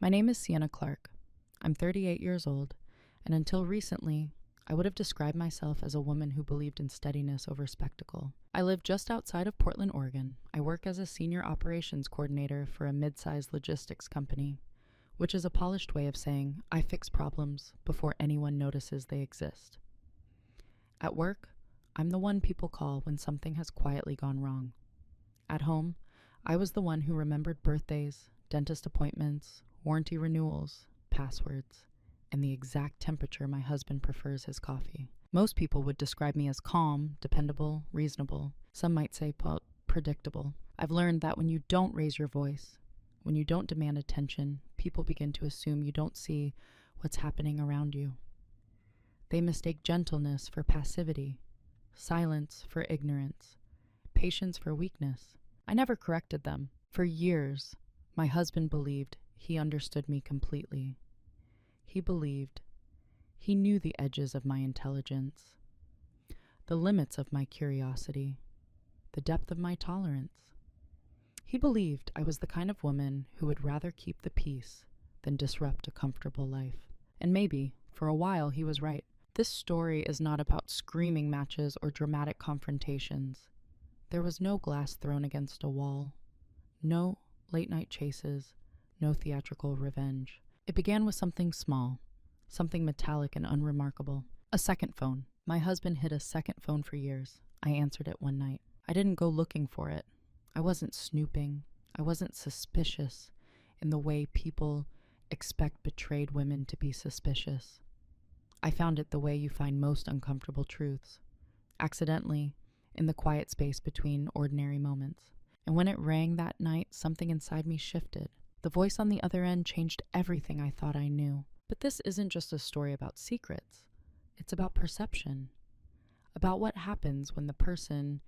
My name is Sienna Clark. I'm 38 years old, and until recently, I would have described myself as a woman who believed in steadiness over spectacle. I live just outside of Portland, Oregon. I work as a senior operations coordinator for a mid-sized logistics company, which is a polished way of saying I fix problems before anyone notices they exist. At work, I'm the one people call when something has quietly gone wrong. At home, I was the one who remembered birthdays, dentist appointments, warranty renewals, passwords, and the exact temperature my husband prefers his coffee. Most people would describe me as calm, dependable, reasonable. Some might say predictable. I've learned that when you don't raise your voice, when you don't demand attention, people begin to assume you don't see what's happening around you. They mistake gentleness for passivity, silence for ignorance, patience for weakness. I never corrected them. For years, my husband believed he understood me completely. He believed he knew the edges of my intelligence, the limits of my curiosity, the depth of my tolerance. He believed I was the kind of woman who would rather keep the peace than disrupt a comfortable life. And maybe, for a while, he was right. This story is not about screaming matches or dramatic confrontations. There was no glass thrown against a wall, no late-night chases, no theatrical revenge. It began with something small, something metallic and unremarkable. A second phone. My husband hid a second phone for years. I answered it one night. I didn't go looking for it. I wasn't snooping. I wasn't suspicious in the way people expect betrayed women to be suspicious. I found it the way you find most uncomfortable truths, accidentally, in the quiet space between ordinary moments. And when it rang that night, something inside me shifted. The voice on the other end changed everything I thought I knew. But this isn't just a story about secrets. It's about perception. About what happens when the person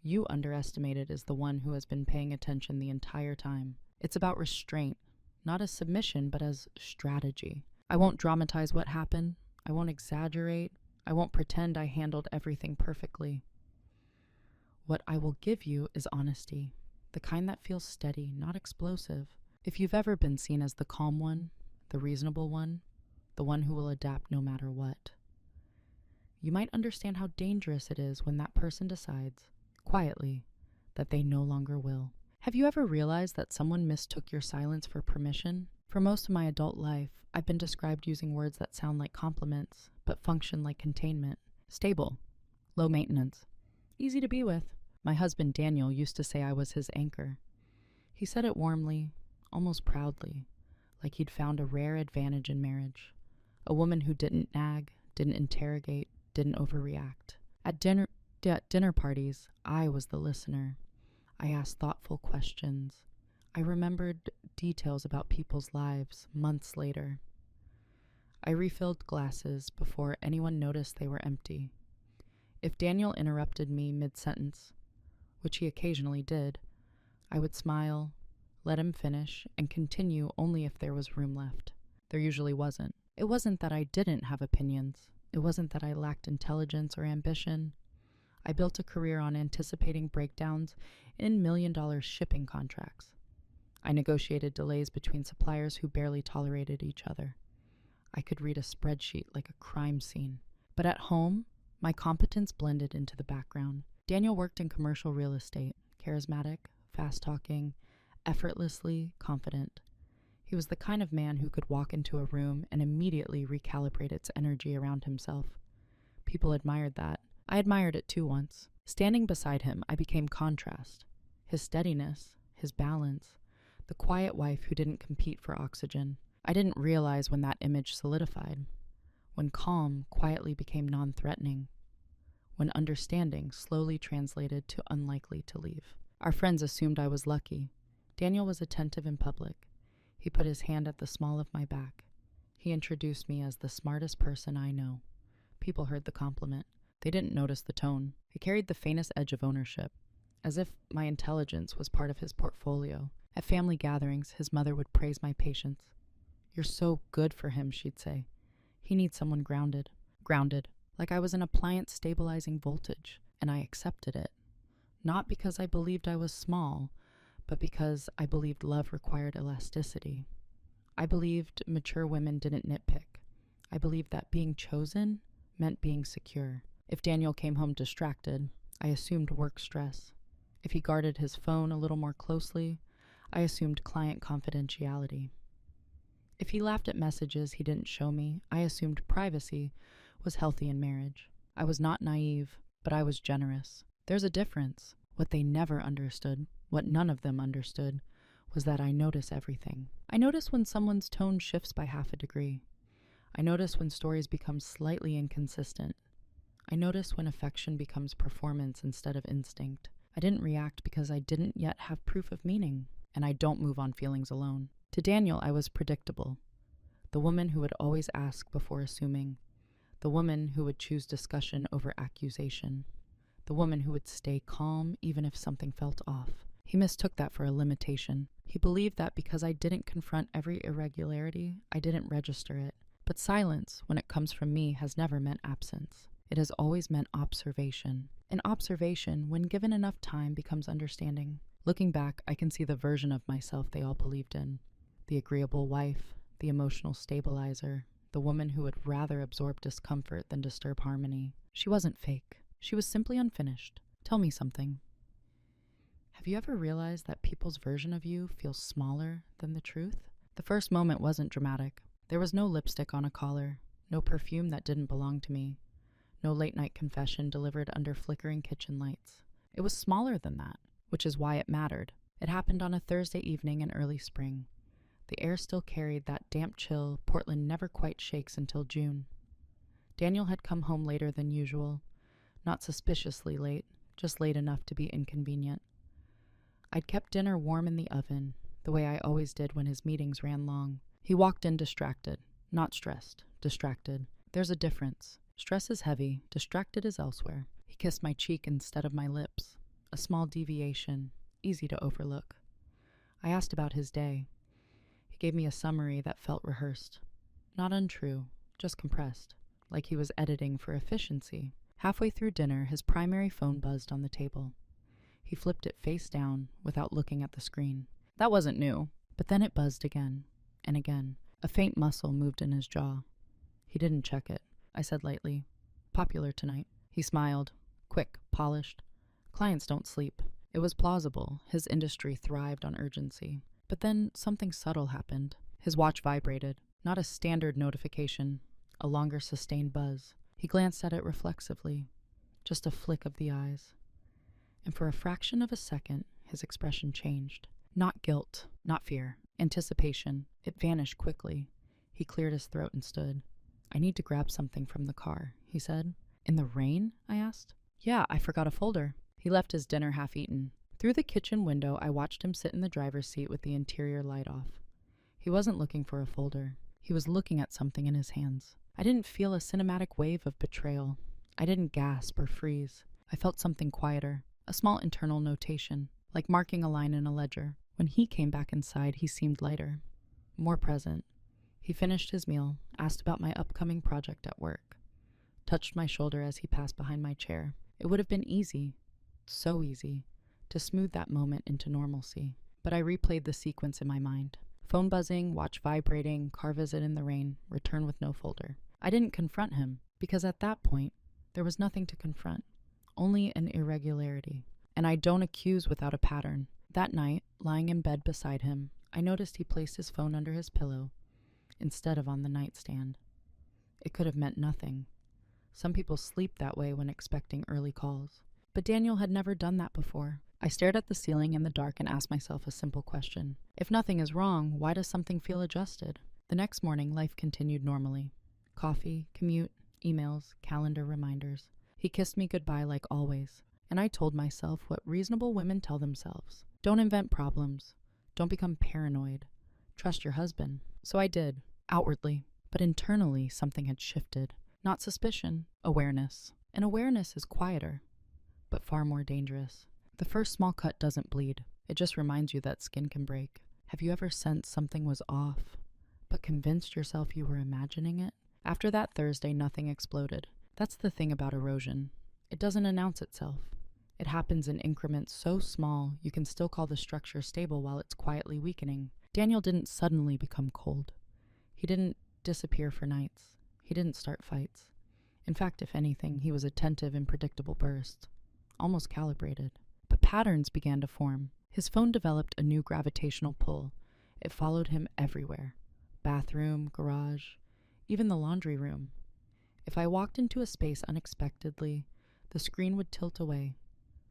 you underestimated is the one who has been paying attention the entire time. It's about restraint, not as submission, but as strategy. I won't dramatize what happened. I won't exaggerate. I won't pretend I handled everything perfectly. What I will give you is honesty, the kind that feels steady, not explosive. If you've ever been seen as the calm one, the reasonable one, the one who will adapt no matter what, you might understand how dangerous it is when that person decides, quietly, that they no longer will. Have you ever realized that someone mistook your silence for permission? For most of my adult life, I've been described using words that sound like compliments, but function like containment. Stable, low maintenance, easy to be with. My husband Daniel used to say I was his anchor. He said it warmly, almost proudly, like he'd found a rare advantage in marriage. A woman who didn't nag, didn't interrogate, didn't overreact. At dinner parties, I was the listener. I asked thoughtful questions. I remembered details about people's lives months later. I refilled glasses before anyone noticed they were empty. If Daniel interrupted me mid-sentence, which he occasionally did, I would smile, let him finish, and continue only if there was room left. There usually wasn't. It wasn't that I didn't have opinions. It wasn't that I lacked intelligence or ambition. I built a career on anticipating breakdowns in million-dollar shipping contracts. I negotiated delays between suppliers who barely tolerated each other. I could read a spreadsheet like a crime scene. But at home, my competence blended into the background. Daniel worked in commercial real estate, charismatic, fast-talking, effortlessly confident. He was the kind of man who could walk into a room and immediately recalibrate its energy around himself. People admired that. I admired it too once. Standing beside him, I became contrast. His steadiness, his balance, the quiet wife who didn't compete for oxygen. I didn't realize when that image solidified, when calm quietly became non-threatening, when understanding slowly translated to unlikely to leave. Our friends assumed I was lucky. Daniel was attentive in public. He put his hand at the small of my back. He introduced me as the smartest person I know. People heard the compliment. They didn't notice the tone. He carried the faintest edge of ownership, as if my intelligence was part of his portfolio. At family gatherings, his mother would praise my patience. "You're so good for him," she'd say. "He needs someone grounded." Grounded, like I was an appliance stabilizing voltage, and I accepted it. Not because I believed I was small, but because I believed love required elasticity. I believed mature women didn't nitpick. I believed that being chosen meant being secure. If Daniel came home distracted, I assumed work stress. If he guarded his phone a little more closely, I assumed client confidentiality. If he laughed at messages he didn't show me, I assumed privacy was healthy in marriage. I was not naive, but I was generous. There's a difference. What they never understood, what none of them understood, was that I notice everything. I notice when someone's tone shifts by half a degree. I notice when stories become slightly inconsistent. I notice when affection becomes performance instead of instinct. I didn't react because I didn't yet have proof of meaning, and I don't move on feelings alone. To Daniel, I was predictable. The woman who would always ask before assuming. The woman who would choose discussion over accusation. The woman who would stay calm even if something felt off. He mistook that for a limitation. He believed that because I didn't confront every irregularity, I didn't register it. But silence, when it comes from me, has never meant absence. It has always meant observation. And observation, when given enough time, becomes understanding. Looking back, I can see the version of myself they all believed in. The agreeable wife, the emotional stabilizer, the woman who would rather absorb discomfort than disturb harmony. She wasn't fake. She was simply unfinished. Tell me something. Have you ever realized that people's version of you feels smaller than the truth? The first moment wasn't dramatic. There was no lipstick on a collar, no perfume that didn't belong to me, no late-night confession delivered under flickering kitchen lights. It was smaller than that, which is why it mattered. It happened on a Thursday evening in early spring. The air still carried that damp chill Portland never quite shakes until June. Daniel had come home later than usual, not suspiciously late, just late enough to be inconvenient. I'd kept dinner warm in the oven, the way I always did when his meetings ran long. He walked in distracted, not stressed, distracted. There's a difference. Stress is heavy, distracted is elsewhere. He kissed my cheek instead of my lips, a small deviation, easy to overlook. I asked about his day. He gave me a summary that felt rehearsed. Not untrue, just compressed, like he was editing for efficiency. Halfway through dinner, his primary phone buzzed on the table. He flipped it face down without looking at the screen. That wasn't new, but then it buzzed again and again. A faint muscle moved in his jaw. He didn't check it. I said lightly, "Popular tonight." He smiled, quick, polished. Clients don't sleep. It was plausible. His industry thrived on urgency. But then something subtle happened. His watch vibrated. Not a standard notification, a longer sustained buzz. He glanced at it reflexively, just a flick of the eyes. And for a fraction of a second, his expression changed. Not guilt, not fear, anticipation. It vanished quickly. He cleared his throat and stood. "I need to grab something from the car," he said. "In the rain?" I asked. "Yeah, I forgot a folder." He left his dinner half-eaten. Through the kitchen window, I watched him sit in the driver's seat with the interior light off. He wasn't looking for a folder. He was looking at something in his hands. I didn't feel a cinematic wave of betrayal. I didn't gasp or freeze. I felt something quieter, a small internal notation, like marking a line in a ledger. When he came back inside, he seemed lighter, more present. He finished his meal, asked about my upcoming project at work, touched my shoulder as he passed behind my chair. It would have been easy, so easy, to smooth that moment into normalcy. But I replayed the sequence in my mind. Phone buzzing, watch vibrating, car visit in the rain, return with no folder. I didn't confront him, because at that point, there was nothing to confront, only an irregularity. And I don't accuse without a pattern. That night, lying in bed beside him, I noticed he placed his phone under his pillow instead of on the nightstand. It could have meant nothing. Some people sleep that way when expecting early calls. But Daniel had never done that before. I stared at the ceiling in the dark and asked myself a simple question. If nothing is wrong, why does something feel adjusted? The next morning, life continued normally. Coffee, commute, emails, calendar reminders. He kissed me goodbye like always. And I told myself what reasonable women tell themselves. Don't invent problems. Don't become paranoid. Trust your husband. So I did, outwardly. But internally, something had shifted. Not suspicion, awareness. And awareness is quieter, but far more dangerous. The first small cut doesn't bleed. It just reminds you that skin can break. Have you ever sensed something was off, but convinced yourself you were imagining it? After that Thursday, nothing exploded. That's the thing about erosion. It doesn't announce itself. It happens in increments so small you can still call the structure stable while it's quietly weakening. Daniel didn't suddenly become cold. He didn't disappear for nights. He didn't start fights. In fact, if anything, he was attentive in predictable bursts, almost calibrated. But patterns began to form. His phone developed a new gravitational pull. It followed him everywhere. Bathroom, garage, even the laundry room. If I walked into a space unexpectedly, the screen would tilt away.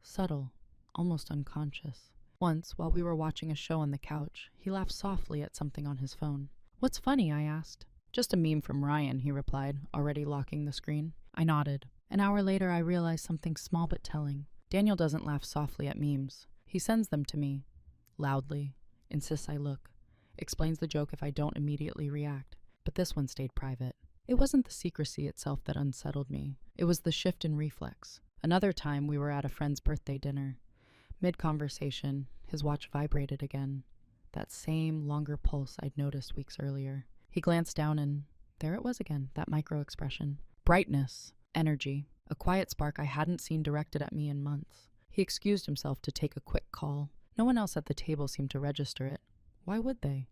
Subtle, almost unconscious. Once, while we were watching a show on the couch, he laughed softly at something on his phone. "What's funny?" I asked. "Just a meme from Ryan," he replied, already locking the screen. I nodded. An hour later, I realized something small but telling. Daniel doesn't laugh softly at memes. He sends them to me, loudly, insists I look, explains the joke if I don't immediately react. But this one stayed private. It wasn't the secrecy itself that unsettled me. It was the shift in reflex. Another time, we were at a friend's birthday dinner. Mid-conversation, his watch vibrated again. That same longer pulse I'd noticed weeks earlier. He glanced down and there it was again, that micro-expression. Brightness, energy, a quiet spark I hadn't seen directed at me in months. He excused himself to take a quick call. No one else at the table seemed to register it. Why would they?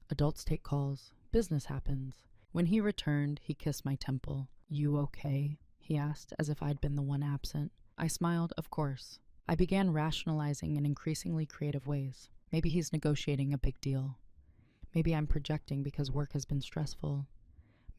Adults take calls. Business happens. When he returned, he kissed my temple. "You okay?" he asked, as if I'd been the one absent. I smiled, of course. I began rationalizing in increasingly creative ways. Maybe he's negotiating a big deal. Maybe I'm projecting because work has been stressful.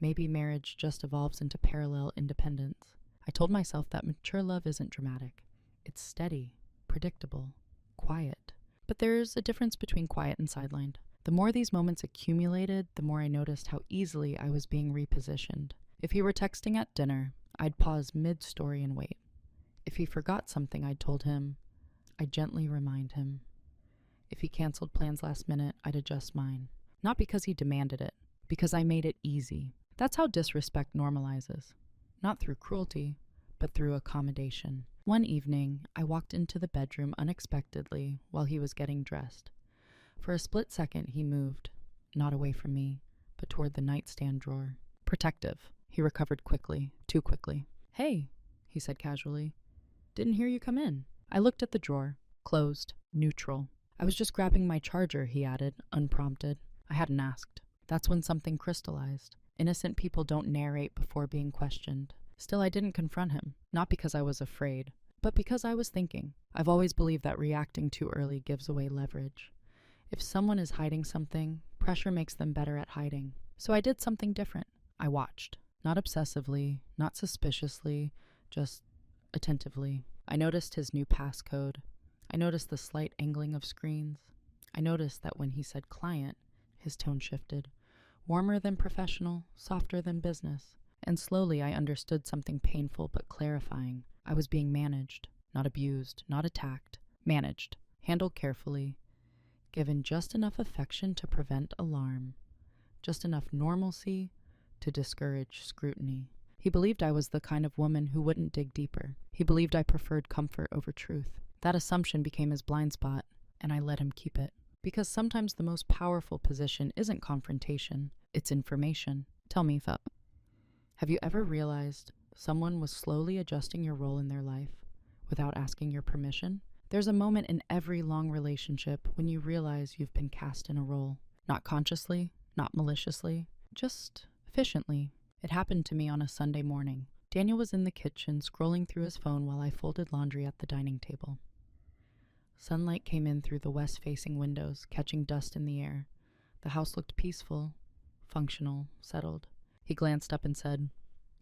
Maybe marriage just evolves into parallel independence. I told myself that mature love isn't dramatic. It's steady, predictable, quiet. But there's a difference between quiet and sidelined. The more these moments accumulated, the more I noticed how easily I was being repositioned. If he were texting at dinner, I'd pause mid-story and wait. If he forgot something I'd told him, I'd gently remind him. If he canceled plans last minute, I'd adjust mine. Not because he demanded it, because I made it easy. That's how disrespect normalizes. Not through cruelty, but through accommodation. One evening, I walked into the bedroom unexpectedly while he was getting dressed. For a split second, he moved, not away from me, but toward the nightstand drawer. Protective. He recovered quickly, too quickly. "Hey," he said casually. "Didn't hear you come in." I looked at the drawer. Closed. Neutral. "I was just grabbing my charger," he added, unprompted. I hadn't asked. That's when something crystallized. Innocent people don't narrate before being questioned. Still, I didn't confront him. Not because I was afraid, but because I was thinking. I've always believed that reacting too early gives away leverage. If someone is hiding something, pressure makes them better at hiding. So I did something different. I watched. Not obsessively, not suspiciously, just attentively. I noticed his new passcode. I noticed the slight angling of screens. I noticed that when he said client, his tone shifted. Warmer than professional, softer than business. And slowly I understood something painful but clarifying. I was being managed, not abused, not attacked. Managed, handled carefully, given just enough affection to prevent alarm, just enough normalcy to discourage scrutiny. He believed I was the kind of woman who wouldn't dig deeper. He believed I preferred comfort over truth. That assumption became his blind spot, and I let him keep it. Because sometimes the most powerful position isn't confrontation, it's information. Tell me, have you ever realized someone was slowly adjusting your role in their life without asking your permission? There's a moment in every long relationship when you realize you've been cast in a role. Not consciously, not maliciously, just efficiently. It happened to me on a Sunday morning. Daniel was in the kitchen scrolling through his phone while I folded laundry at the dining table. Sunlight came in through the west-facing windows, catching dust in the air. The house looked peaceful, functional, settled. He glanced up and said,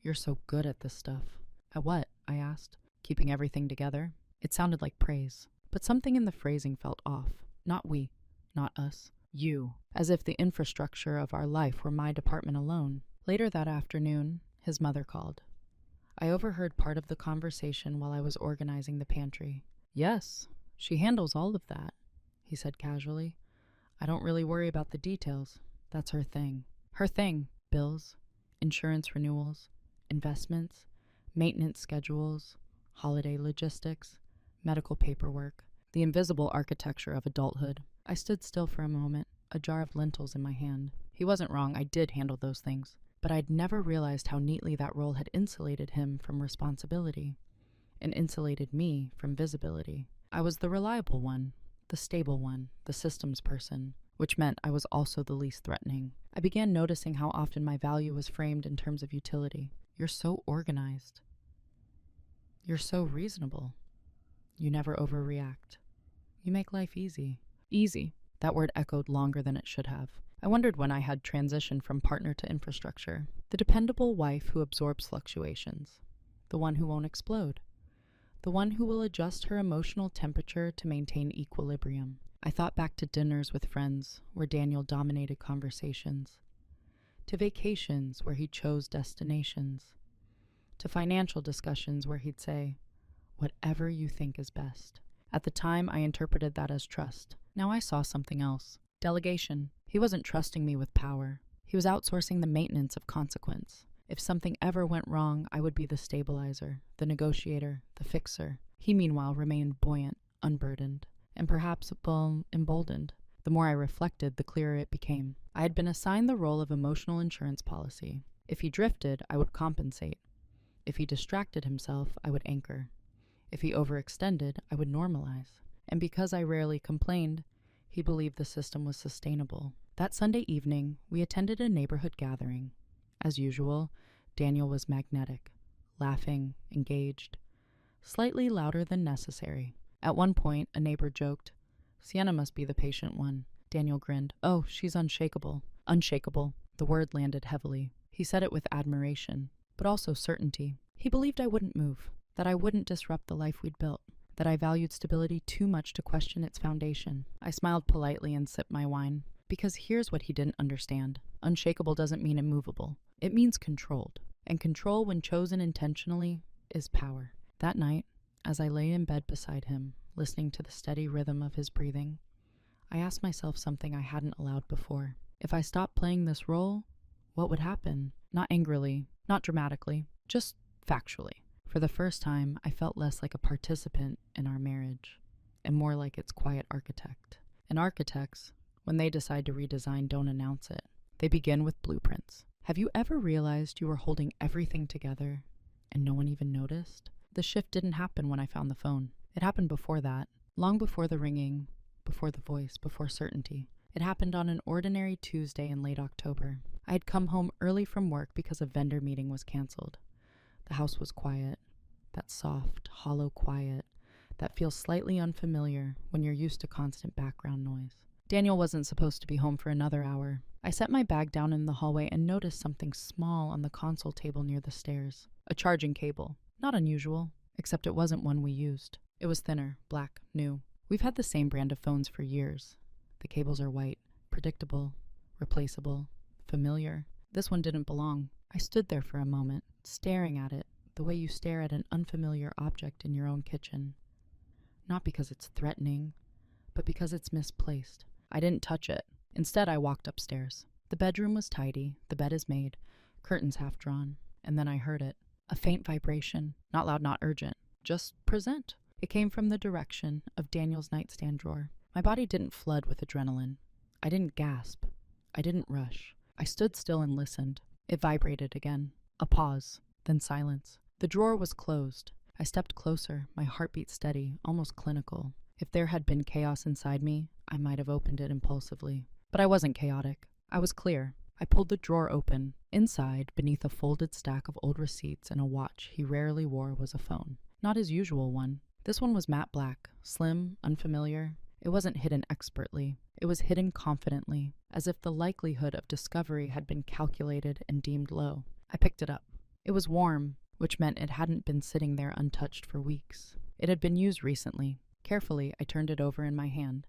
"You're so good at this stuff." "At what?" I asked. "Keeping everything together." It sounded like praise, but something in the phrasing felt off. Not we, not us, you, as if the infrastructure of our life were my department alone. Later that afternoon, his mother called. I overheard part of the conversation while I was organizing the pantry. "Yes, she handles all of that," he said casually. "I don't really worry about the details. That's her thing." Her thing: bills, insurance renewals, investments, maintenance schedules, holiday logistics, medical paperwork, the invisible architecture of adulthood. I stood still for a moment, a jar of lentils in my hand. He wasn't wrong, I did handle those things, but I'd never realized how neatly that role had insulated him from responsibility, and insulated me from visibility. I was the reliable one, the stable one, the systems person. which meant I was also the least threatening. I began noticing how often my value was framed in terms of utility. You're so organized. You're so reasonable. You never overreact. You make life easy. Easy. That word echoed longer than it should have. I wondered when I had transitioned from partner to infrastructure. The dependable wife who absorbs fluctuations. The one who won't explode. The one who will adjust her emotional temperature to maintain equilibrium. I thought back to dinners with friends where Daniel dominated conversations, to vacations where he chose destinations, to financial discussions where he'd say, "Whatever you think is best." At the time, I interpreted that as trust. Now I saw something else. Delegation. He wasn't trusting me with power. He was outsourcing the maintenance of consequence. If something ever went wrong, I would be the stabilizer, the negotiator, the fixer. He, meanwhile, remained buoyant, unburdened, and perhaps, emboldened. The more I reflected, the clearer it became. I had been assigned the role of emotional insurance policy. If he drifted, I would compensate. If he distracted himself, I would anchor. If he overextended, I would normalize. And because I rarely complained, he believed the system was sustainable. That Sunday evening, we attended a neighborhood gathering. As usual, Daniel was magnetic, laughing, engaged, slightly louder than necessary. At one point, a neighbor joked, "Sienna must be the patient one." Daniel grinned. "Oh, she's unshakable." Unshakable. The word landed heavily. He said it with admiration, but also certainty. He believed I wouldn't move, that I wouldn't disrupt the life we'd built, that I valued stability too much to question its foundation. I smiled politely and sipped my wine, because here's what he didn't understand. Unshakable doesn't mean immovable. It means controlled. And control, when chosen intentionally, is power. That night, as I lay in bed beside him, listening to the steady rhythm of his breathing, I asked myself something I hadn't allowed before. If I stopped playing this role, what would happen? Not angrily, not dramatically, just factually. For the first time, I felt less like a participant in our marriage, and more like its quiet architect. And architects, when they decide to redesign, don't announce it. They begin with blueprints. Have you ever realized you were holding everything together and no one even noticed? The shift didn't happen when I found the phone. It happened before that, long before the ringing, before the voice, before certainty. It happened on an ordinary Tuesday in late October. I had come home early from work because a vendor meeting was canceled. The house was quiet, that soft, hollow quiet that feels slightly unfamiliar when you're used to constant background noise. Daniel wasn't supposed to be home for another hour. I set my bag down in the hallway and noticed something small on the console table near the stairs. A charging cable. Not unusual, except it wasn't one we used. It was thinner, black, new. We've had the same brand of phones for years. The cables are white, predictable, replaceable, familiar. This one didn't belong. I stood there for a moment, staring at it, the way you stare at an unfamiliar object in your own kitchen. Not because it's threatening, but because it's misplaced. I didn't touch it. Instead, I walked upstairs. The bedroom was tidy, the bed is made, curtains half drawn, and then I heard it. A faint vibration, not loud, not urgent, just present. It came from the direction of Daniel's nightstand drawer. My body didn't flood with adrenaline. I didn't gasp. I didn't rush. I stood still and listened. It vibrated again. A pause, then silence. The drawer was closed. I stepped closer, my heartbeat steady, almost clinical. If there had been chaos inside me, I might have opened it impulsively. But I wasn't chaotic. I was clear. I pulled the drawer open. Inside, beneath a folded stack of old receipts and a watch he rarely wore, was a phone. Not his usual one. This one was matte black, slim, unfamiliar. It wasn't hidden expertly. It was hidden confidently, as if the likelihood of discovery had been calculated and deemed low. I picked it up. It was warm, which meant it hadn't been sitting there untouched for weeks. It had been used recently. Carefully, I turned it over in my hand.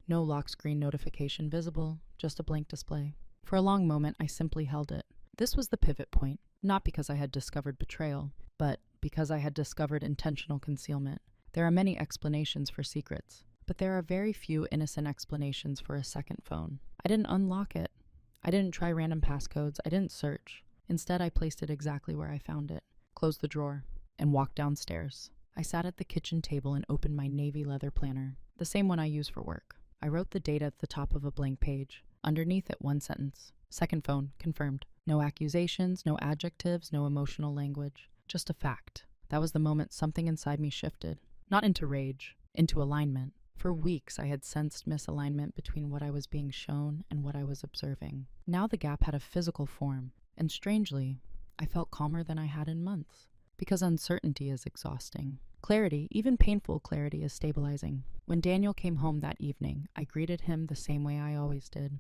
No lock screen notification visible, just a blank display. For a long moment, I simply held it. This was the pivot point, not because I had discovered betrayal, but because I had discovered intentional concealment. There are many explanations for secrets, but there are very few innocent explanations for a second phone. I didn't unlock it. I didn't try random passcodes. I didn't search. Instead, I placed it exactly where I found it, closed the drawer, and walked downstairs. I sat at the kitchen table and opened my navy leather planner, the same one I use for work. I wrote the date at the top of a blank page. Underneath it, one sentence. Second phone, confirmed. No accusations, no adjectives, no emotional language. Just a fact. That was the moment something inside me shifted. Not into rage, into alignment. For weeks, I had sensed misalignment between what I was being shown and what I was observing. Now the gap had a physical form, and strangely, I felt calmer than I had in months. Because uncertainty is exhausting. Clarity, even painful clarity, is stabilizing. When Daniel came home that evening, I greeted him the same way I always did.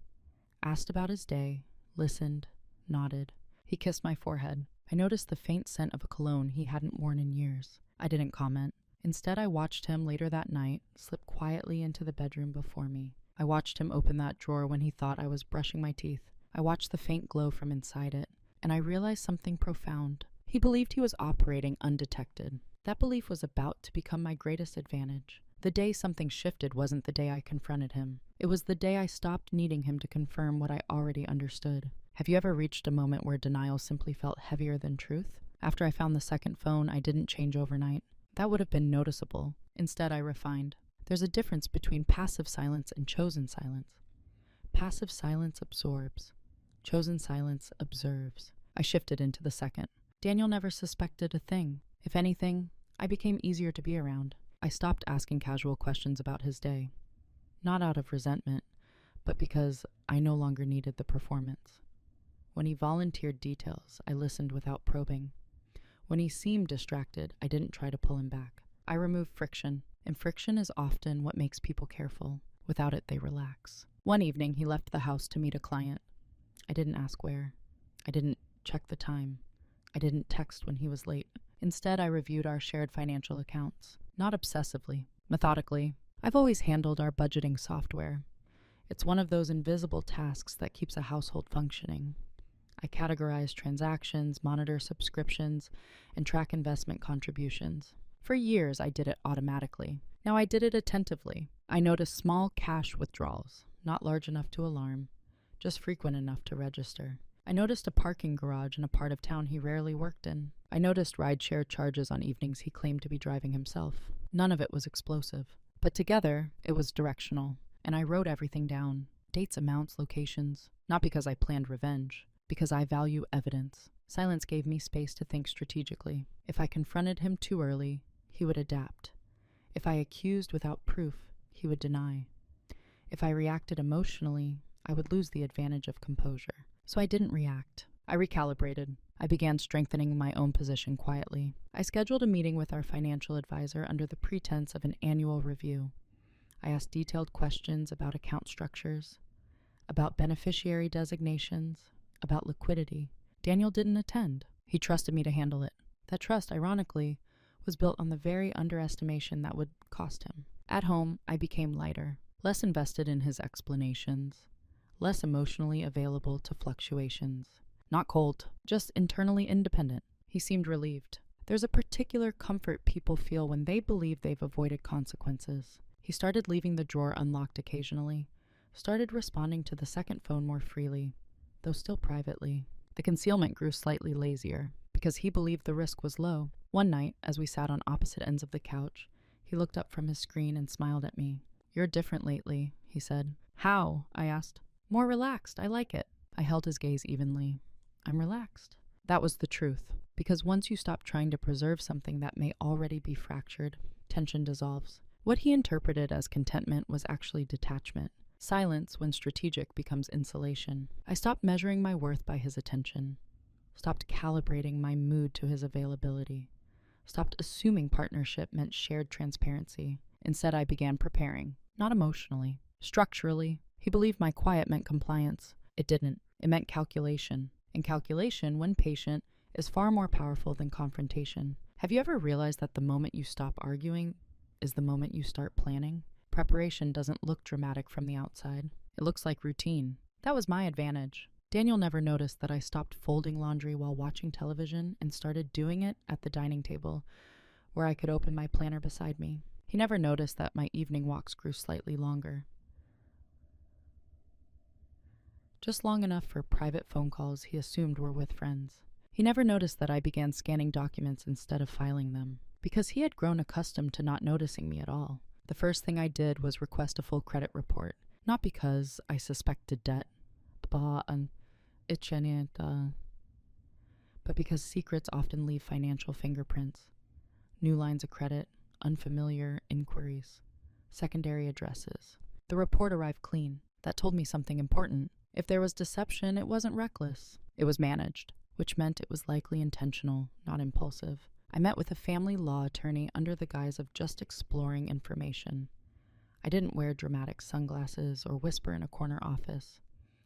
Asked about his day, listened, nodded. He kissed my forehead. I noticed the faint scent of a cologne he hadn't worn in years. I didn't comment. Instead, I watched him later that night slip quietly into the bedroom before me. I watched him open that drawer when he thought I was brushing my teeth. I watched the faint glow from inside it, and I realized something profound. He believed he was operating undetected. That belief was about to become my greatest advantage. The day something shifted wasn't the day I confronted him. It was the day I stopped needing him to confirm what I already understood. Have you ever reached a moment where denial simply felt heavier than truth? After I found the second phone, I didn't change overnight. That would have been noticeable. Instead, I refined. There's a difference between passive silence and chosen silence. Passive silence absorbs. Chosen silence observes. I shifted into the second. Daniel never suspected a thing. If anything, I became easier to be around. I stopped asking casual questions about his day. Not out of resentment, but because I no longer needed the performance. When he volunteered details, I listened without probing. When he seemed distracted, I didn't try to pull him back. I removed friction, and friction is often what makes people careful. Without it, they relax. One evening, he left the house to meet a client. I didn't ask where. I didn't check the time. I didn't text when he was late. Instead, I reviewed our shared financial accounts. Not obsessively, methodically. I've always handled our budgeting software. It's one of those invisible tasks that keeps a household functioning. I categorize transactions, monitor subscriptions, and track investment contributions. For years, I did it automatically. Now I did it attentively. I noticed small cash withdrawals, not large enough to alarm, just frequent enough to register. I noticed a parking garage in a part of town he rarely worked in. I noticed rideshare charges on evenings he claimed to be driving himself. None of it was explosive, but together, it was directional, and I wrote everything down. Dates, amounts, locations. Not because I planned revenge, because I value evidence. Silence gave me space to think strategically. If I confronted him too early, he would adapt. If I accused without proof, he would deny. If I reacted emotionally, I would lose the advantage of composure. So I didn't react. I recalibrated. I began strengthening my own position quietly. I scheduled a meeting with our financial advisor under the pretense of an annual review. I asked detailed questions about account structures, about beneficiary designations, about liquidity. Daniel didn't attend. He trusted me to handle it. That trust, ironically, was built on the very underestimation that would cost him. At home, I became lighter, less invested in his explanations, less emotionally available to fluctuations. Not cold, just internally independent. He seemed relieved. There's a particular comfort people feel when they believe they've avoided consequences. He started leaving the drawer unlocked occasionally, started responding to the second phone more freely, though still privately. The concealment grew slightly lazier, because he believed the risk was low. One night, as we sat on opposite ends of the couch, he looked up from his screen and smiled at me. "You're different lately," he said. "How?" I asked. "More relaxed. I like it." I held his gaze evenly. "I'm relaxed." That was the truth, because once you stop trying to preserve something that may already be fractured, tension dissolves. What he interpreted as contentment was actually detachment. Silence, when strategic, becomes insulation. I stopped measuring my worth by his attention, stopped calibrating my mood to his availability, stopped assuming partnership meant shared transparency. Instead, I began preparing, not emotionally, structurally. He believed my quiet meant compliance. It didn't. It meant calculation. And calculation, when patient, is far more powerful than confrontation. Have you ever realized that the moment you stop arguing is the moment you start planning? Preparation doesn't look dramatic from the outside. It looks like routine. That was my advantage. Daniel never noticed that I stopped folding laundry while watching television and started doing it at the dining table, where I could open my planner beside me. He never noticed that my evening walks grew slightly longer. Just long enough for private phone calls he assumed were with friends. He never noticed that I began scanning documents instead of filing them, because he had grown accustomed to not noticing me at all. The first thing I did was request a full credit report, not because I suspected debt, but because secrets often leave financial fingerprints. New lines of credit, unfamiliar inquiries. secondary addresses. The report arrived clean. That told me something important. If there was deception, it wasn't reckless. It was managed, which meant it was likely intentional, not impulsive. I met with a family law attorney under the guise of just exploring information. I didn't wear dramatic sunglasses or whisper in a corner office.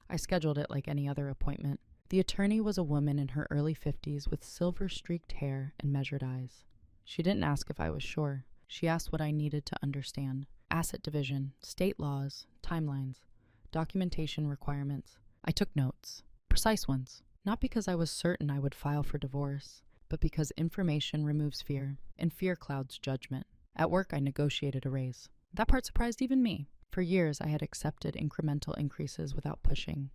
I scheduled it like any other appointment. The attorney was a woman in her early 50s with silver-streaked hair and measured eyes. She didn't ask if I was sure. She asked what I needed to understand. Asset division, state laws, timelines, documentation requirements. I took notes, precise ones, not because I was certain I would file for divorce, but because information removes fear, and fear clouds judgment. At work, I negotiated a raise. That part surprised even me. For years, I had accepted incremental increases without pushing.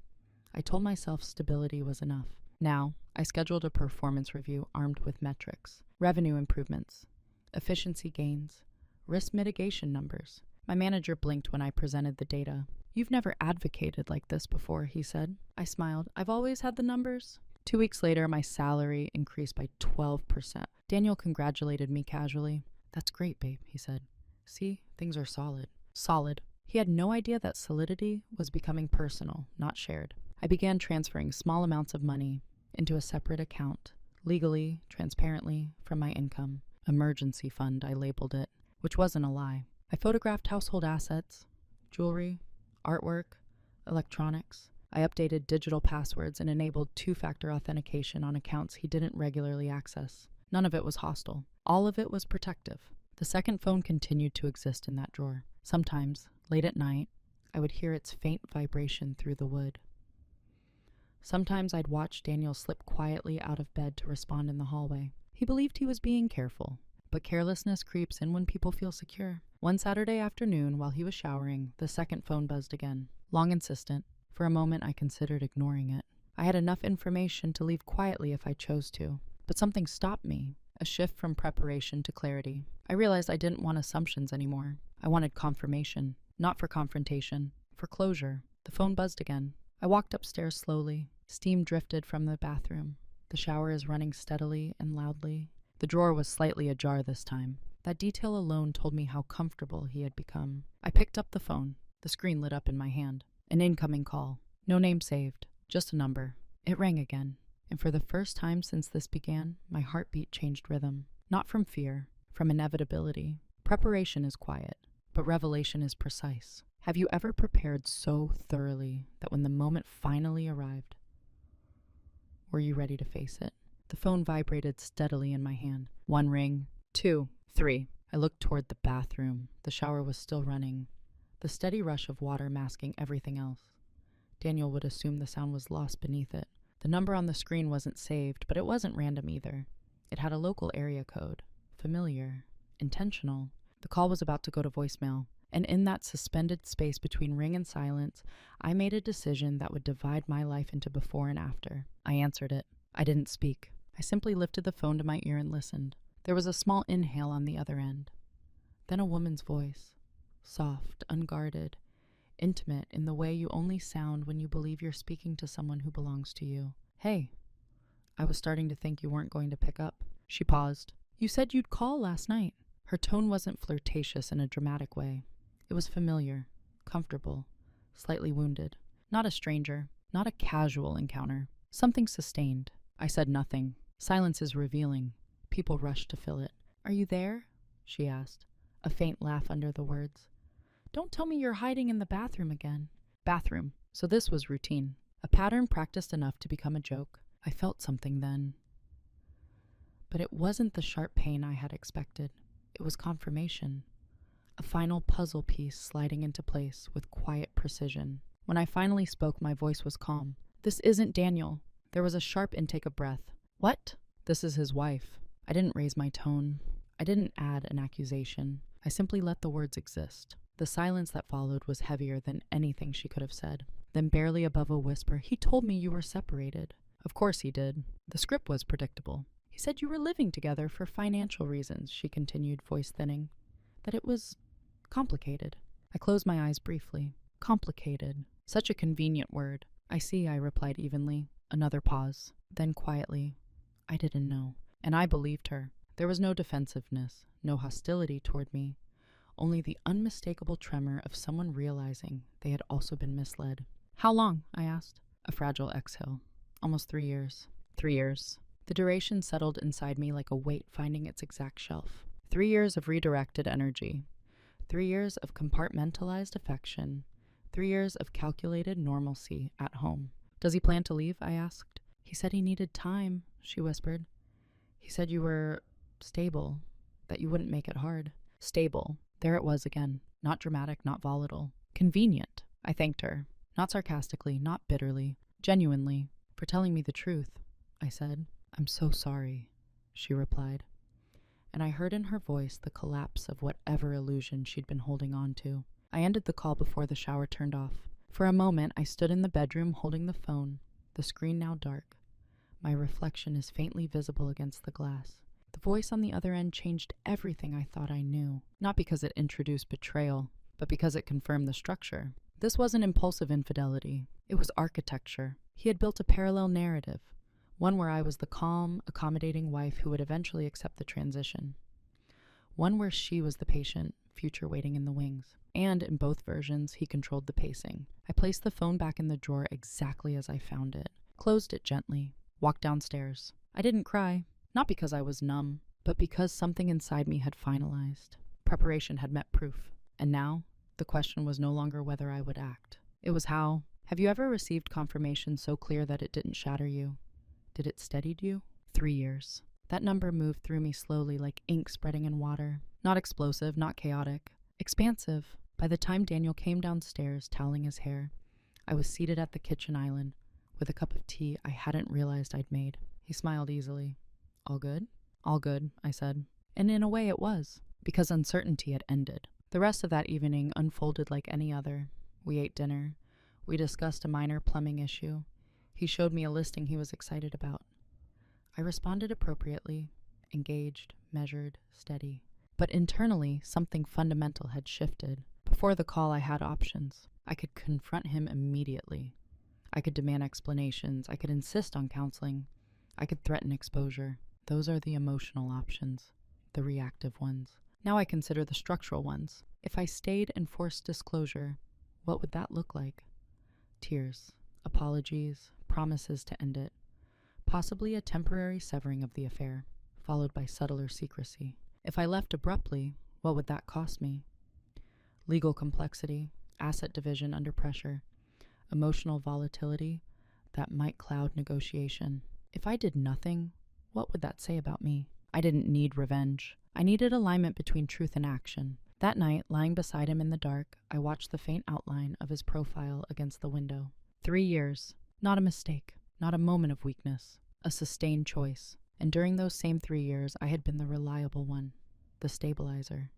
I told myself stability was enough. Now, I scheduled a performance review armed with metrics, revenue improvements, efficiency gains, risk mitigation numbers. My manager blinked when I presented the data. "You've never advocated like this before," he said. I smiled. "I've always had the numbers." 2 weeks later, my salary increased by 12%. Daniel congratulated me casually. "That's great, babe," he said. "See, things are solid." Solid. He had no idea that solidity was becoming personal, not shared. I began transferring small amounts of money into a separate account, legally, transparently, from my income. Emergency fund, I labeled it, which wasn't a lie. I photographed household assets, jewelry, artwork, electronics. I updated digital passwords and enabled two-factor authentication on accounts he didn't regularly access. None of it was hostile. All of it was protective. The second phone continued to exist in that drawer. Sometimes, late at night, I would hear its faint vibration through the wood. Sometimes I'd watch Daniel slip quietly out of bed to respond in the hallway. He believed he was being careful, but carelessness creeps in when people feel secure. One Saturday afternoon, while he was showering, the second phone buzzed again. Long insistent. For a moment, I considered ignoring it. I had enough information to leave quietly if I chose to, but something stopped me, a shift from preparation to clarity. I realized I didn't want assumptions anymore. I wanted confirmation, not for confrontation, for closure. The phone buzzed again. I walked upstairs slowly. Steam drifted from the bathroom. The shower is running steadily and loudly. The drawer was slightly ajar this time. That detail alone told me how comfortable he had become. I picked up the phone. The screen lit up in my hand. An incoming call. No name saved, just a number. It rang again, and for the first time since this began, my heartbeat changed rhythm. Not from fear, from inevitability. Preparation is quiet, but revelation is precise. Have you ever prepared so thoroughly that when the moment finally arrived, were you ready to face it? The phone vibrated steadily in my hand. 1 ring, 2, 3. I looked toward the bathroom. The shower was still running, the steady rush of water masking everything else. Daniel would assume the sound was lost beneath it. The number on the screen wasn't saved, but it wasn't random either. It had a local area code. Familiar. Intentional. The call was about to go to voicemail, and in that suspended space between ring and silence, I made a decision that would divide my life into before and after. I answered it. I didn't speak. I simply lifted the phone to my ear and listened. There was a small inhale on the other end. Then a woman's voice. Soft, unguarded, intimate in the way you only sound when you believe you're speaking to someone who belongs to you. "Hey, I was starting to think you weren't going to pick up." She paused. "You said you'd call last night." Her tone wasn't flirtatious in a dramatic way. It was familiar, comfortable, slightly wounded. Not a stranger, not a casual encounter. Something sustained. I said nothing. Silence is revealing. People rushed to fill it. "Are you there?" she asked, a faint laugh under the words. "Don't tell me you're hiding in the bathroom again." Bathroom. So this was routine. A pattern practiced enough to become a joke. I felt something then. But it wasn't the sharp pain I had expected. It was confirmation. A final puzzle piece sliding into place with quiet precision. When I finally spoke, my voice was calm. "This isn't Daniel." There was a sharp intake of breath. "What?" "This is his wife." I didn't raise my tone. I didn't add an accusation. I simply let the words exist. The silence that followed was heavier than anything she could have said. Then barely above a whisper, "He told me you were separated." Of course he did. The script was predictable. "He said you were living together for financial reasons," she continued, voice thinning. "That it was complicated." I closed my eyes briefly. Complicated. Such a convenient word. "I see," I replied evenly. Another pause. Then quietly, "I didn't know." And I believed her. There was no defensiveness, no hostility toward me. only the unmistakable tremor of someone realizing they had also been misled. "How long?" I asked. A fragile exhale. "Almost 3 years." 3 years. The duration settled inside me like a weight finding its exact shelf. 3 years of redirected energy. 3 years of compartmentalized affection. 3 years of calculated normalcy at home. "Does he plan to leave?" I asked. "He said he needed time," she whispered. "He said you were stable, that you wouldn't make it hard." Stable. There it was again. Not dramatic, not volatile. Convenient. I thanked her. Not sarcastically, not bitterly. Genuinely. "For telling me the truth," I said. "I'm so sorry," she replied. And I heard in her voice the collapse of whatever illusion she'd been holding on to. I ended the call before the shower turned off. For a moment, I stood in the bedroom holding the phone, the screen now dark. My reflection is faintly visible against the glass. The voice on the other end changed everything I thought I knew, not because it introduced betrayal, but because it confirmed the structure. This wasn't impulsive infidelity. It was architecture. He had built a parallel narrative, one where I was the calm, accommodating wife who would eventually accept the transition. One where she was the patient, future waiting in the wings. And in both versions, he controlled the pacing. I placed the phone back in the drawer exactly as I found it, closed it gently, walked downstairs. I didn't cry, not because I was numb, but because something inside me had finalized. Preparation had met proof. And now, the question was no longer whether I would act. It was how. Have you ever received confirmation so clear that it didn't shatter you? Did it steady you? 3 years. That number moved through me slowly like ink spreading in water. Not explosive, not chaotic. Expansive. By the time Daniel came downstairs, toweling his hair, I was seated at the kitchen island with a cup of tea I hadn't realized I'd made. He smiled easily. "All good?" "All good," I said. And in a way it was, because uncertainty had ended. The rest of that evening unfolded like any other. We ate dinner. We discussed a minor plumbing issue. He showed me a listing he was excited about. I responded appropriately, engaged, measured, steady. But internally, something fundamental had shifted. Before the call, I had options. I could confront him immediately. I could demand explanations. I could insist on counseling. I could threaten exposure. Those are the emotional options, the reactive ones. Now I consider the structural ones. If I stayed and forced disclosure, what would that look like? Tears, apologies, promises to end it. Possibly a temporary severing of the affair, followed by subtler secrecy. If I left abruptly, what would that cost me? Legal complexity, asset division under pressure, emotional volatility that might cloud negotiation. If I did nothing, what would that say about me? I didn't need revenge. I needed alignment between truth and action. That night, lying beside him in the dark, I watched the faint outline of his profile against the window. 3 years. Not a mistake. Not a moment of weakness. A sustained choice. And during those same 3 years, I had been the reliable one. The stabilizer.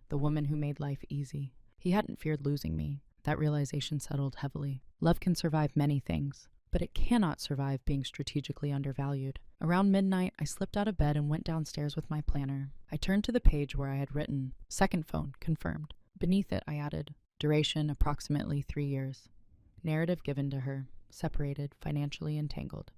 The woman who made life easy. He hadn't feared losing me. That realization settled heavily. Love can survive many things, but it cannot survive being strategically undervalued. Around midnight, I slipped out of bed and went downstairs with my planner. I turned to the page where I had written, "Second phone, confirmed." Beneath it, I added, "Duration, approximately 3 years. Narrative given to her, separated, financially entangled.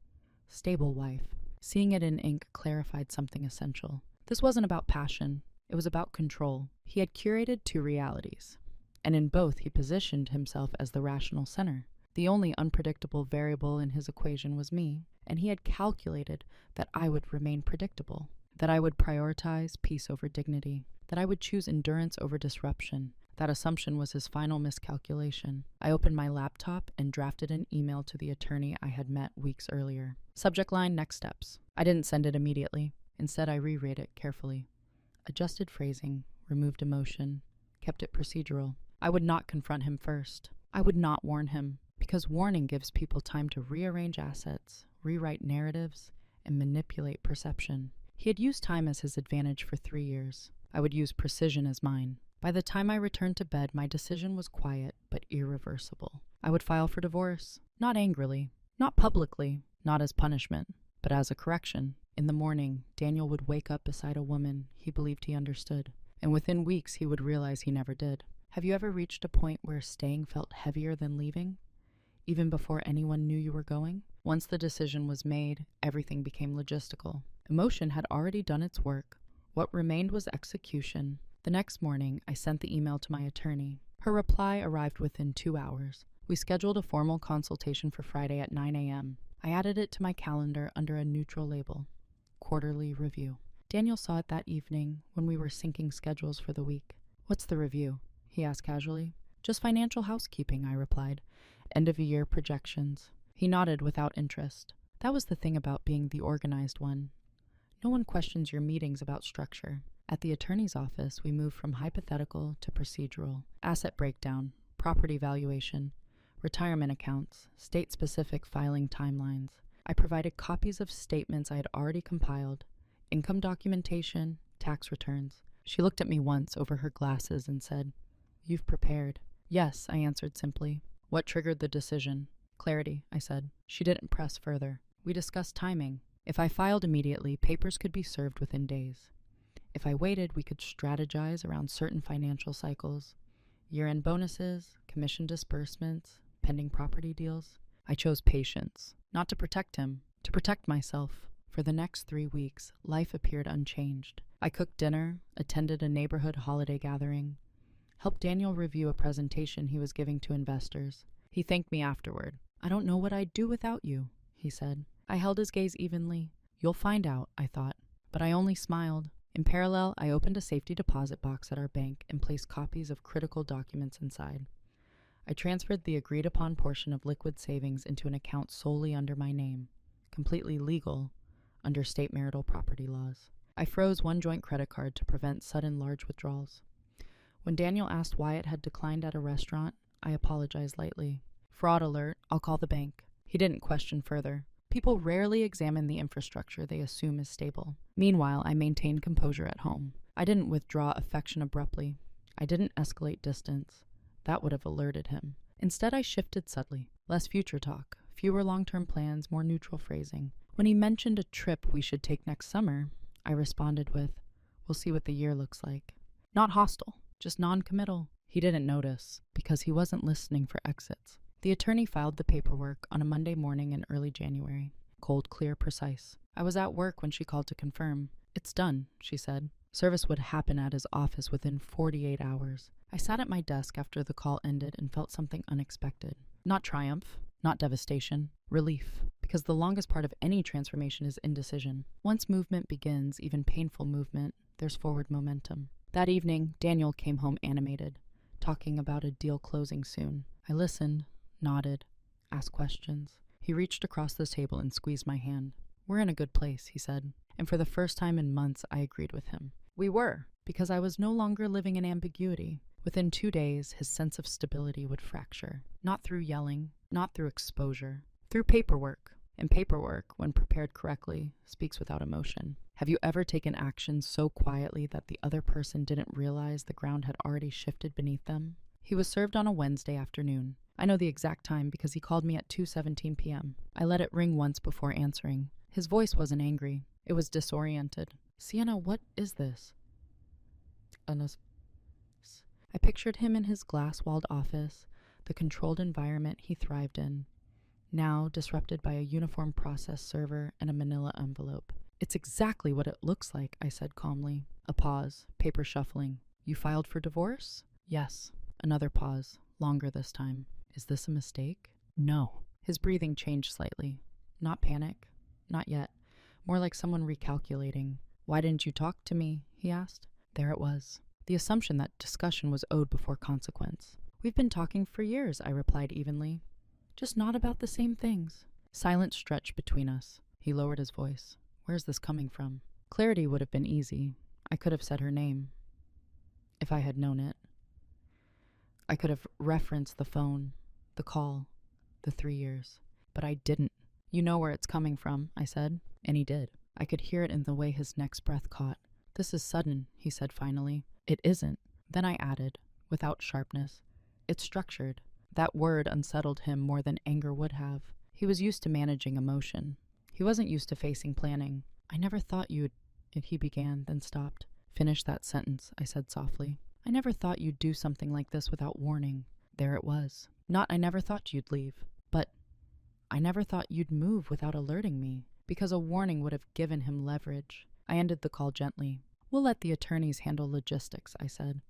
Stable wife." Seeing it in ink clarified something essential. This wasn't about passion. It was about control. He had curated 2 realities, and in both he positioned himself as the rational center. The only unpredictable variable in his equation was me, and he had calculated that I would remain predictable, that I would prioritize peace over dignity, that I would choose endurance over disruption. That assumption was his final miscalculation. I opened my laptop and drafted an email to the attorney I had met weeks earlier. Subject line, next steps. I didn't send it immediately. Instead, I reread it carefully. Adjusted phrasing, removed emotion, kept it procedural. I would not confront him first. I would not warn him, because warning gives people time to rearrange assets, rewrite narratives, and manipulate perception. He had used time as his advantage for 3 years. I would use precision as mine. By the time I returned to bed, my decision was quiet but irreversible. I would file for divorce, not angrily, not publicly, not as punishment, but as a correction. In the morning, Daniel would wake up beside a woman he believed he understood, and within weeks he would realize he never did. Have you ever reached a point where staying felt heavier than leaving, even before anyone knew you were going? Once the decision was made, everything became logistical. Emotion had already done its work. What remained was execution. The next morning, I sent the email to my attorney. Her reply arrived within 2 hours. We scheduled a formal consultation for Friday at 9 a.m. I added it to my calendar under a neutral label, Quarterly Review. Daniel saw it that evening when we were syncing schedules for the week. "What's the review?" he asked casually. "Just financial housekeeping," I replied. "End-of-year projections." He nodded without interest. That was the thing about being the organized one. No one questions your meetings about structure. At the attorney's office, we moved from hypothetical to procedural. Asset breakdown, property valuation, retirement accounts, state-specific filing timelines. I provided copies of statements I had already compiled, income documentation, tax returns. She looked at me once over her glasses and said, "You've prepared." "Yes," I answered simply. "What triggered the decision?" "Clarity," I said. She didn't press further. We discussed timing. If I filed immediately, papers could be served within days. If I waited, we could strategize around certain financial cycles, year-end bonuses, commission disbursements, pending property deals. I chose patience, not to protect him, to protect myself. For the next 3 weeks, life appeared unchanged. I cooked dinner, attended a neighborhood holiday gathering, helped Daniel review a presentation he was giving to investors. He thanked me afterward. "I don't know what I'd do without you," he said. I held his gaze evenly. "You'll find out," I thought. But I only smiled. In parallel, I opened a safety deposit box at our bank and placed copies of critical documents inside. I transferred the agreed-upon portion of liquid savings into an account solely under my name, completely legal under state marital property laws. I froze one joint credit card to prevent sudden large withdrawals. When Daniel asked why it had declined at a restaurant, I apologized lightly. "Fraud alert, I'll call the bank." He didn't question further. People rarely examine the infrastructure they assume is stable. Meanwhile, I maintained composure at home. I didn't withdraw affection abruptly. I didn't escalate distance. That would have alerted him. Instead, I shifted subtly. Less future talk, fewer long-term plans, more neutral phrasing. When he mentioned a trip we should take next summer, I responded with, "We'll see what the year looks like." Not hostile, just non-committal. He didn't notice, because he wasn't listening for exits. The attorney filed the paperwork on a Monday morning in early January. Cold, clear, precise. I was at work when she called to confirm. "It's done," she said. Service would happen at his office within 48 hours. I sat at my desk after the call ended and felt something unexpected. Not triumph, not devastation, relief. Because the longest part of any transformation is indecision. Once movement begins, even painful movement, there's forward momentum. That evening, Daniel came home animated, talking about a deal closing soon. I listened, nodded, asked questions. He reached across the table and squeezed my hand. "We're in a good place," he said. And for the first time in months, I agreed with him. We were, because I was no longer living in ambiguity. Within 2 days, his sense of stability would fracture. Not through yelling, not through exposure, through paperwork. And paperwork, when prepared correctly, speaks without emotion. Have you ever taken action so quietly that the other person didn't realize the ground had already shifted beneath them? He was served on a Wednesday afternoon. I know the exact time because he called me at 2:17 p.m. I let it ring once before answering. His voice wasn't angry. It was disoriented. "Sienna, what is this?" I pictured him in his glass-walled office, the controlled environment he thrived in, now disrupted by a uniform process server and a manila envelope. "It's exactly what it looks like," I said calmly. A pause, paper shuffling. "You filed for divorce?" "Yes." Another pause, longer this time. "Is this a mistake?" "No." His breathing changed slightly. Not panic. Not yet. More like someone recalculating. "Why didn't you talk to me?" he asked. There it was. The assumption that discussion was owed before consequence. "We've been talking for years," I replied evenly. "Just not about the same things." Silence stretched between us. He lowered his voice. "Where's this coming from?" Clarity would have been easy. I could have said her name. If I had known it. I could have referenced the phone, the call, the 3 years. But I didn't. "You know where it's coming from," I said. And he did. I could hear it in the way his next breath caught. "This is sudden," he said finally. "It isn't." Then I added, without sharpness, "It's structured." That word unsettled him more than anger would have. He was used to managing emotion. He wasn't used to facing planning. "I never thought you'd," he began, then stopped. "Finish that sentence," I said softly. "I never thought you'd do something like this without warning." There it was. Not "I never thought you'd leave," but "I never thought you'd move without alerting me," because a warning would have given him leverage. I ended the call gently. We'll let the attorneys handle logistics, I said.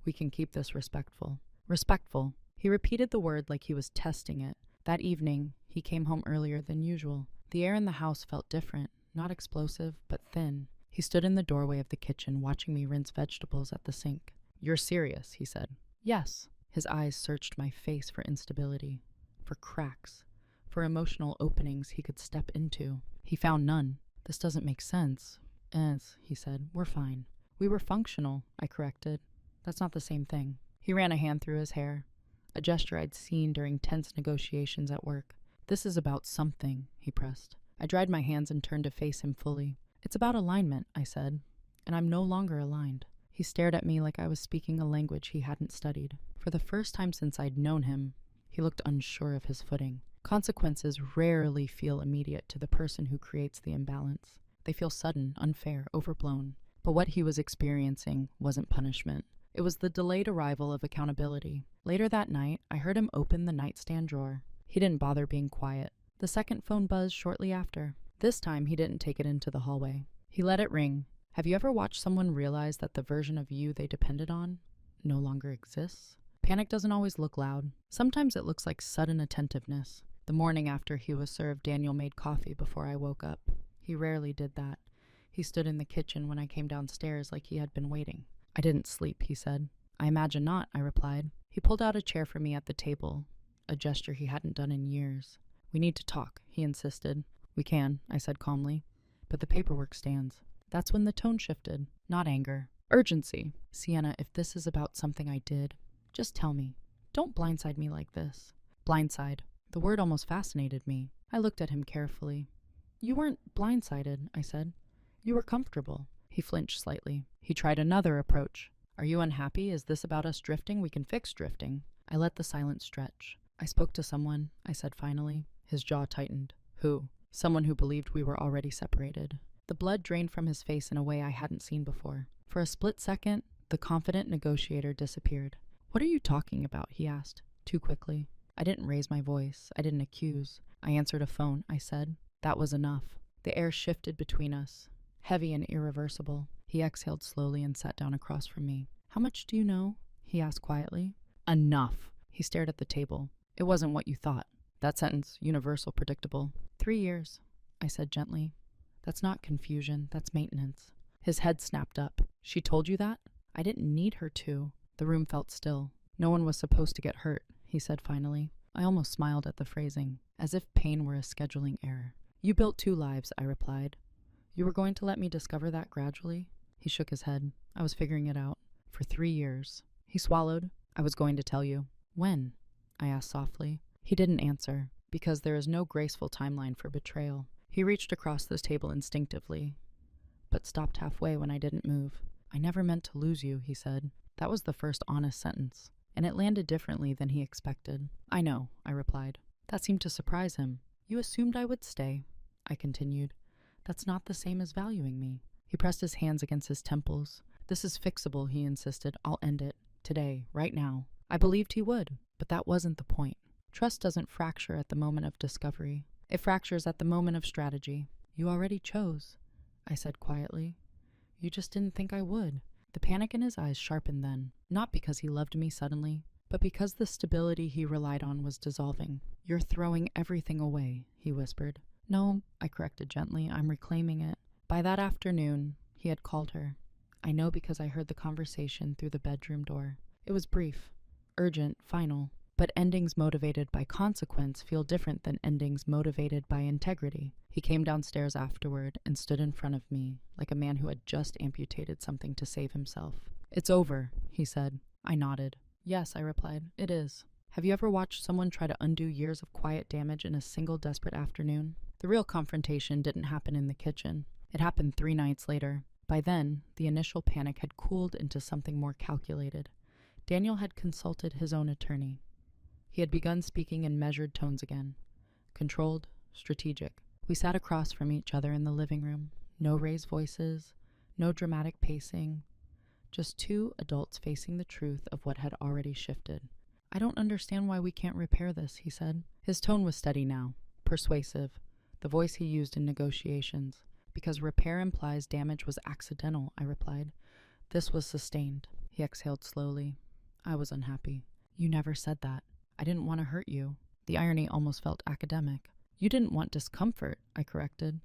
We can keep this respectful. Respectful. He repeated the word like he was testing it. That evening, he came home earlier than usual. The air in the house felt different, not explosive, but thin. He stood in the doorway of the kitchen, watching me rinse vegetables at the sink. You're serious, he said. Yes. His eyes searched my face for instability, for cracks, for emotional openings he could step into. He found none. This doesn't make sense. He said, we're fine. We were functional, I corrected. That's not the same thing. He ran a hand through his hair, a gesture I'd seen during tense negotiations at work. This is about something, he pressed. I dried my hands and turned to face him fully. It's about alignment, I said, and I'm no longer aligned. He stared at me like I was speaking a language he hadn't studied. For the first time since I'd known him, he looked unsure of his footing. Consequences rarely feel immediate to the person who creates the imbalance. They feel sudden, unfair, overblown. But what he was experiencing wasn't punishment. It was the delayed arrival of accountability. Later that night, I heard him open the nightstand drawer. He didn't bother being quiet. The second phone buzzed shortly after. This time, he didn't take it into the hallway. He let it ring. Have you ever watched someone realize that the version of you they depended on no longer exists? Panic doesn't always look loud. Sometimes it looks like sudden attentiveness. The morning after he was served, Daniel made coffee before I woke up. He rarely did that. He stood in the kitchen when I came downstairs like he had been waiting. I didn't sleep, he said. I imagine not, I replied. He pulled out a chair for me at the table, a gesture he hadn't done in years. We need to talk, he insisted. We can, I said calmly, but the paperwork stands. That's when the tone shifted, not anger. Urgency. Sienna, if this is about something I did, just tell me. Don't blindside me like this. Blindside. The word almost fascinated me. I looked at him carefully. You weren't blindsided, I said. You were comfortable. He flinched slightly. He tried another approach. Are you unhappy? Is this about us drifting? We can fix drifting. I let the silence stretch. I spoke to someone, I said finally. His jaw tightened. Who? Someone who believed we were already separated. The blood drained from his face in a way I hadn't seen before. For a split second, the confident negotiator disappeared. What are you talking about? He asked, too quickly. I didn't raise my voice. I didn't accuse. I answered a phone, I said. That was enough. The air shifted between us, heavy and irreversible. He exhaled slowly and sat down across from me. How much do you know? He asked quietly. Enough. He stared at the table. It wasn't what you thought. That sentence, universal, predictable. 3 years, I said gently. That's not confusion, that's maintenance. His head snapped up. She told you that? I didn't need her to. The room felt still. No one was supposed to get hurt, he said finally. I almost smiled at the phrasing, as if pain were a scheduling error. You built 2 lives, I replied. You were going to let me discover that gradually? He shook his head. I was figuring it out. For 3 years. He swallowed. I was going to tell you. When? I asked softly. He didn't answer, because there is no graceful timeline for betrayal. He reached across the table instinctively, but stopped halfway when I didn't move. I never meant to lose you, he said. That was the first honest sentence, and it landed differently than he expected. I know, I replied. That seemed to surprise him. You assumed I would stay, I continued. That's not the same as valuing me. He pressed his hands against his temples. This is fixable, he insisted. I'll end it. Today, right now. I believed he would, but that wasn't the point. Trust doesn't fracture at the moment of discovery. It fractures at the moment of strategy. You already chose, I said quietly. You just didn't think I would. The panic in his eyes sharpened then, not because he loved me suddenly, but because the stability he relied on was dissolving. You're throwing everything away, he whispered. No, I corrected gently. I'm reclaiming it. By that afternoon, he had called her. I know because I heard the conversation through the bedroom door. It was brief, urgent, final. But endings motivated by consequence feel different than endings motivated by integrity. He came downstairs afterward and stood in front of me, like a man who had just amputated something to save himself. It's over, he said. I nodded. Yes, I replied, it is. Have you ever watched someone try to undo years of quiet damage in a single desperate afternoon? The real confrontation didn't happen in the kitchen. It happened 3 nights later. By then, the initial panic had cooled into something more calculated. Daniel had consulted his own attorney. He had begun speaking in measured tones again. Controlled, strategic. We sat across from each other in the living room. No raised voices, no dramatic pacing. Just 2 adults facing the truth of what had already shifted. I don't understand why we can't repair this, he said. His tone was steady now, persuasive, the voice he used in negotiations. Because repair implies damage was accidental, I replied. This was sustained. He exhaled slowly. I was unhappy. You never said that. I didn't want to hurt you. The irony almost felt academic. You didn't want discomfort, I corrected.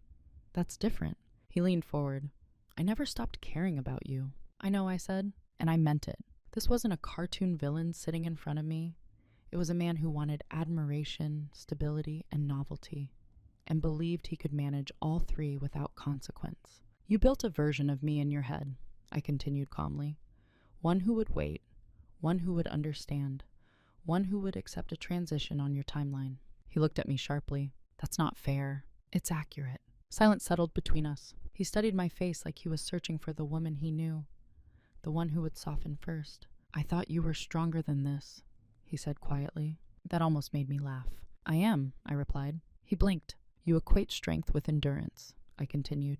That's different. He leaned forward. I never stopped caring about you. I know, I said, and I meant it. This wasn't a cartoon villain sitting in front of me. It was a man who wanted admiration, stability, and novelty, and believed he could manage all three without consequence. You built a version of me in your head, I continued calmly. One who would wait, one who would understand, one who would accept a transition on your timeline. He looked at me sharply. That's not fair. It's accurate. Silence settled between us. He studied my face like he was searching for the woman he knew, the one who would soften first. I thought you were stronger than this, he said quietly. That almost made me laugh. I am, I replied. He blinked. You equate strength with endurance, I continued.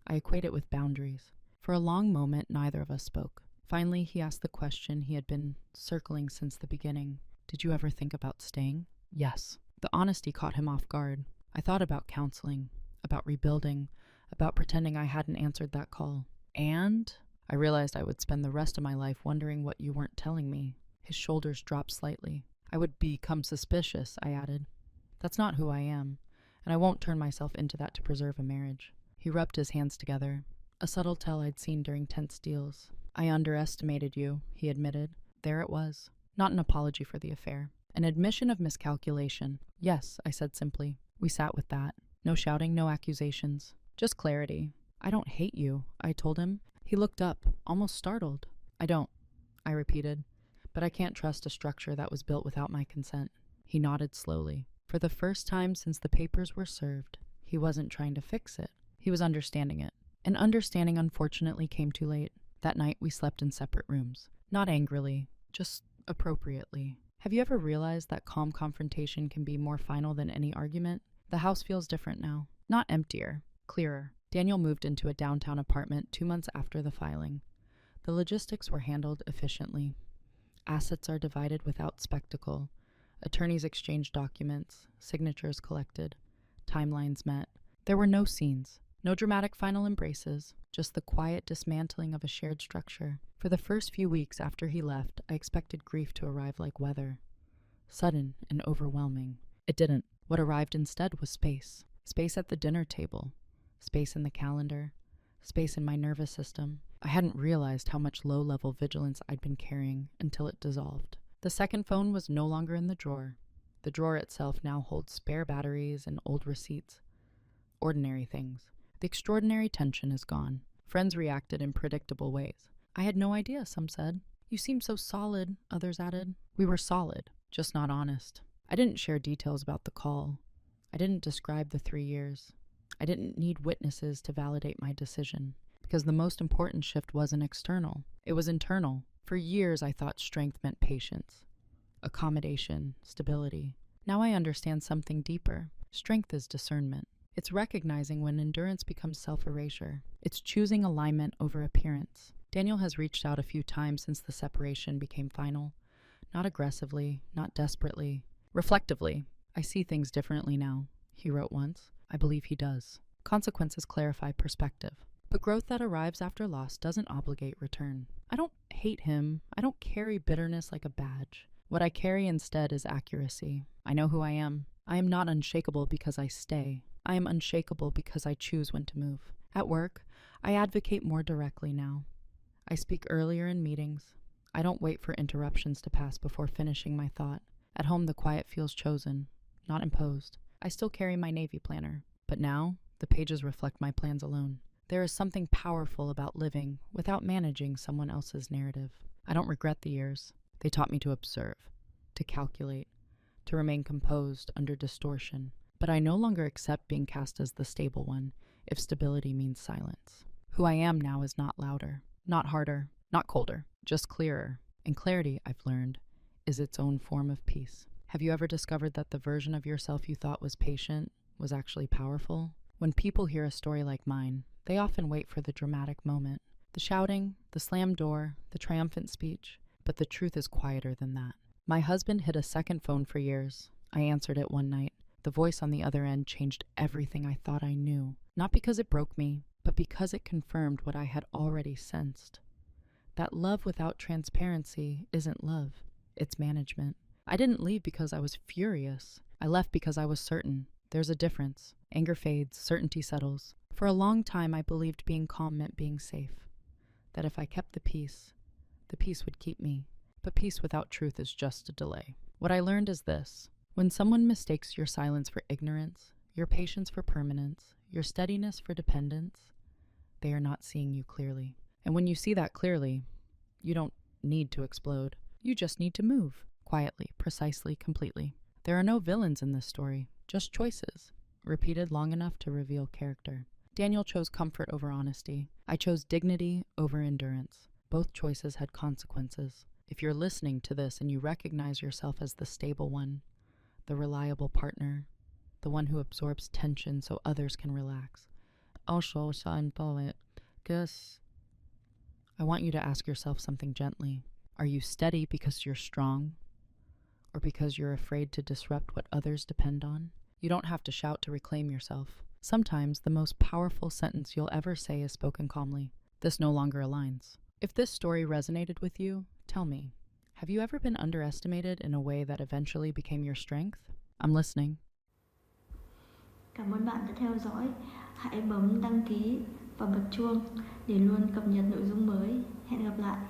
I equate it with boundaries. For a long moment, neither of us spoke. Finally, he asked the question he had been circling since the beginning. Did you ever think about staying? Yes. The honesty caught him off guard. I thought about counseling, about rebuilding, about pretending I hadn't answered that call. And I realized I would spend the rest of my life wondering what you weren't telling me. His shoulders dropped slightly. I would become suspicious, I added. That's not who I am, and I won't turn myself into that to preserve a marriage. He rubbed his hands together, a subtle tell I'd seen during tense deals. I underestimated you, he admitted. There it was. Not an apology for the affair. An admission of miscalculation. Yes, I said simply. We sat with that. No shouting, no accusations. Just clarity. I don't hate you, I told him. He looked up, almost startled. I don't, I repeated. But I can't trust a structure that was built without my consent. He nodded slowly. For the first time since the papers were served, he wasn't trying to fix it. He was understanding it. And understanding unfortunately came too late. That night we slept in separate rooms. Not angrily, just appropriately. Have you ever realized that calm confrontation can be more final than any argument? The house feels different now. Not emptier, clearer. Daniel moved into a downtown apartment 2 months after the filing. The logistics were handled efficiently. Assets are divided without spectacle. Attorneys exchanged documents, signatures collected, timelines met. There were no scenes, no dramatic final embraces, just the quiet dismantling of a shared structure. For the first few weeks after he left, I expected grief to arrive like weather. Sudden and overwhelming. It didn't. What arrived instead was space. Space at the dinner table. Space in the calendar. Space in my nervous system. I hadn't realized how much low-level vigilance I'd been carrying until it dissolved. The second phone was no longer in the drawer. The drawer itself now holds spare batteries and old receipts. Ordinary things. The extraordinary tension is gone. Friends reacted in predictable ways. I had no idea, some said. You seem so solid, others added. We were solid, just not honest. I didn't share details about the call. I didn't describe the 3 years. I didn't need witnesses to validate my decision, because the most important shift wasn't external. It was internal. For years, I thought strength meant patience, accommodation, stability. Now I understand something deeper. Strength is discernment. It's recognizing when endurance becomes self-erasure. It's choosing alignment over appearance. Daniel has reached out a few times since the separation became final. Not aggressively, not desperately. Reflectively. I see things differently now, he wrote once. I believe he does. Consequences clarify perspective. But growth that arrives after loss doesn't obligate return. I don't hate him. I don't carry bitterness like a badge. What I carry instead is accuracy. I know who I am. I am not unshakable because I stay. I am unshakable because I choose when to move. At work, I advocate more directly now. I speak earlier in meetings. I don't wait for interruptions to pass before finishing my thought. At home, the quiet feels chosen, not imposed. I still carry my Navy planner, but now the pages reflect my plans alone. There is something powerful about living without managing someone else's narrative. I don't regret the years. They taught me to observe, to calculate, to remain composed under distortion. But I no longer accept being cast as the stable one if stability means silence. Who I am now is not louder, not harder, not colder, just clearer. And clarity, I've learned, is its own form of peace. Have you ever discovered that the version of yourself you thought was patient was actually powerful? When people hear a story like mine, they often wait for the dramatic moment. The shouting, the slammed door, the triumphant speech. But the truth is quieter than that. My husband hid a second phone for years. I answered it one night. The voice on the other end changed everything I thought I knew, not because it broke me, but because it confirmed what I had already sensed. That love without transparency isn't love, it's management. I didn't leave because I was furious. I left because I was certain. There's a difference. Anger fades, certainty settles. For a long time, I believed being calm meant being safe. That if I kept the peace would keep me. But peace without truth is just a delay. What I learned is this. When someone mistakes your silence for ignorance, your patience for permanence, your steadiness for dependence, they are not seeing you clearly. And when you see that clearly, you don't need to explode. You just need to move. Quietly, precisely, completely. There are no villains in this story, just choices, repeated long enough to reveal character. Daniel chose comfort over honesty. I chose dignity over endurance. Both choices had consequences. If you're listening to this and you recognize yourself as the stable one, the reliable partner, the one who absorbs tension so others can relax, I want you to ask yourself something gently. Are you steady because you're strong, or because you're afraid to disrupt what others depend on? You don't have to shout to reclaim yourself. Sometimes the most powerful sentence you'll ever say is spoken calmly. This no longer aligns. If this story resonated with you, tell me, have you ever been underestimated in a way that eventually became your strength? I'm listening. Cảm ơn bạn đã theo dõi. Hãy bấm đăng ký và bật chuông để luôn cập nhật nội dung mới. Hẹn gặp lại.